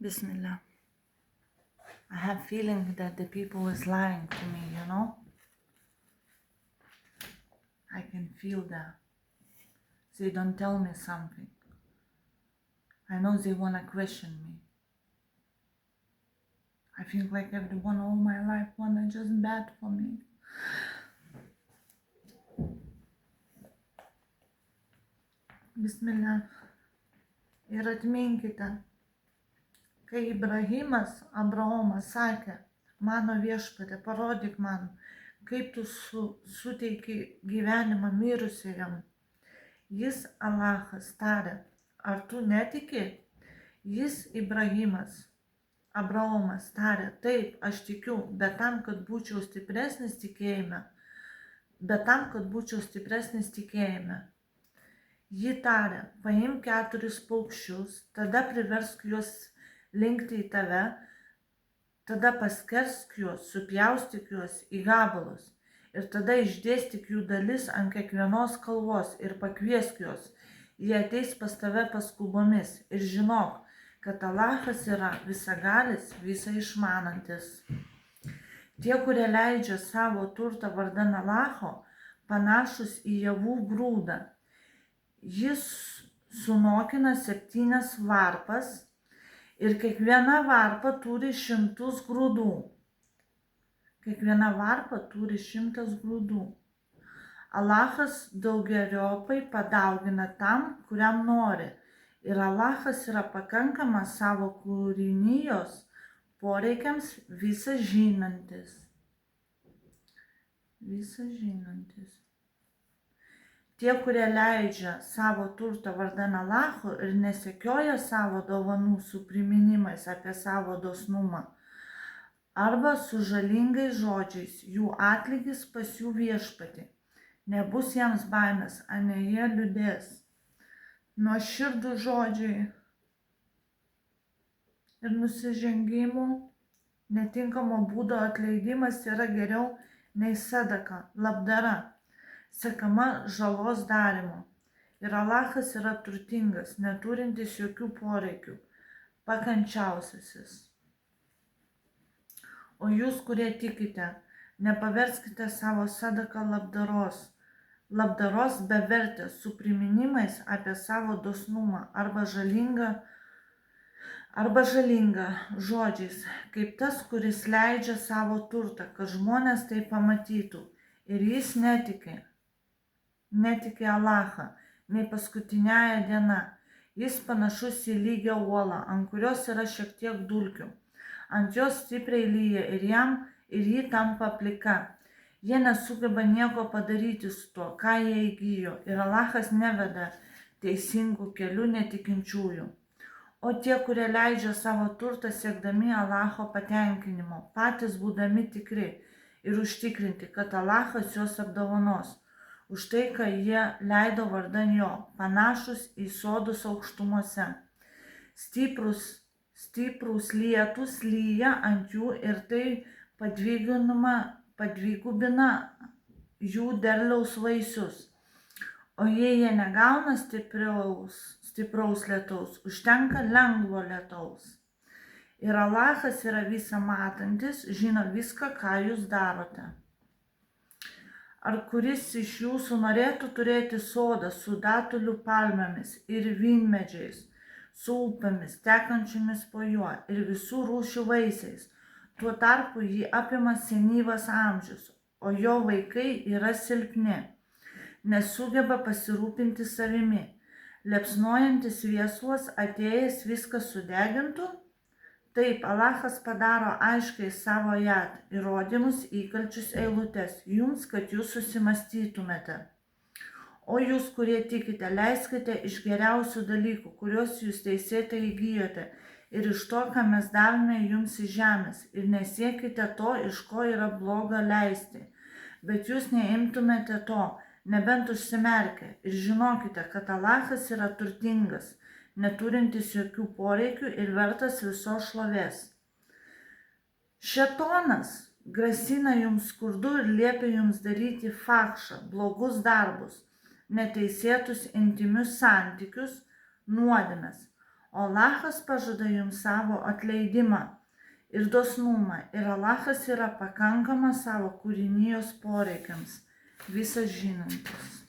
Bismillah. I have feeling that the people is lying to me, I can feel that. They don't tell me something. I know they wanna question me. I feel like everyone all my life wanna just bad for me. Bismillah. Ir atminkite, kai Abraomas sakė, mano viešpatie, parodyk man, kaip tu suteiki gyvenimą mirusiajam. Jis Allahas tarė, ar tu netiki? Jis Abraomas tarė, taip, aš tikiu, bet tam, kad būčiau stipresnis tikėjime. Ji tarė, paimk 4 paukščius, tada priversk juos linkti į tave, tada paskersk juos, supjaustyk juos į gabalus ir tada išdėstyk jų dalis ant kiekvienos kalvos ir pakviesk juos. Jie ateis pas tave paskubomis ir žinok, kad Allahas yra visagalis, visą išmanantis. Tie, kurie leidžia savo turtą vardan Allaho, panašus į javų grūdą. Jis sunokina 7 varpas ir kiekviena varpa turi 100 grūdų. Allahas daugeriopai padaugina tam, kuriam nori. Ir Allahas yra pakankamas savo kūrinijos poreikiams visą žinantis. Tie, kurie leidžia savo turtą vardan Allaho ir nesekioja savo dovanų su priminimais apie savo dosnumą, arba su žalingais žodžiais, jų atlygis pas jų viešpatį. Nebus jiems baimės, ane jie liūdės. Nuoširdūs žodžiai ir nusižengimų netinkamo būdo atleidimas yra geriau nei sadaka, labdara, sekama žalos darymo. Ir Allahas yra turtingas, neturintis jokių poreikių, pakančiausiasis. O jūs, kurie tikite, nepaverskite savo sadaką labdaros bevertės su priminimais apie savo dosnumą arba žalinga žodžiais, kaip tas, kuris leidžia savo turtą, kad žmonės tai pamatytų. Ir jis netiki Allahą, nei paskutiniąją dieną. Jis panašus į lygią uolą, ant kurios yra šiek tiek dulkių. Ant jos stipriai lyja ir ji tampa plika. Jie nesugeba nieko padaryti su tuo, ką jie įgijo, ir Allahas neveda teisingų kelių netikinčiųjų. O tie, kurie leidžia savo turtą siekdami Allaho patenkinimo, patys būdami tikri ir užtikrinti, kad Allahas juos apdovanos už tai, ką jie leido vardan jo, panašus į sodus aukštumose. Stiprūs lietūs lyja ant jų ir tai padvigubina jų derliaus vaisius. O jei jie negauna stipraus lietaus, užtenka lengvo lietaus. Ir Allahas yra visa matantis, žino viską, ką jūs darote. Ar kuris iš jūsų norėtų turėti sodą su datulių palmėmis ir vynmedžiais, su upėmis tekančiomis po juo ir visų rūšių vaisiais? Tuo tarpu jį apima senyvas amžius, o jo vaikai yra silpni, nesugeba pasirūpinti savimi. Liepsnojantis viesulas atėjęs viską sudegintų? Taip, Allahas padaro aiškiai savo įrodymus įkalčius eilutes jums, kad jūs susimastytumėte. O jūs, kurie tikite, leiskite iš geriausių dalykų, kuriuos jūs teisėtai įgijote, ir iš to, ką mes davėme jums iš žemės, ir nesiekite to, iš ko yra bloga leisti. Bet jūs neimtumėte to, nebent užsimerkę, ir žinokite, kad Allahas yra turtingas, neturintis jokių poreikių ir vertas visos šlovės. Šėtonas grasina jums skurdu ir liepia jums daryti fakšą, blogus darbus, neteisėtus intymius santykius, nuodėmes. O Alachas pažada jums savo atleidimą ir dosnumą. Ir Alachas yra pakankamas savo kūrinijos poreikiams, visas žinantis.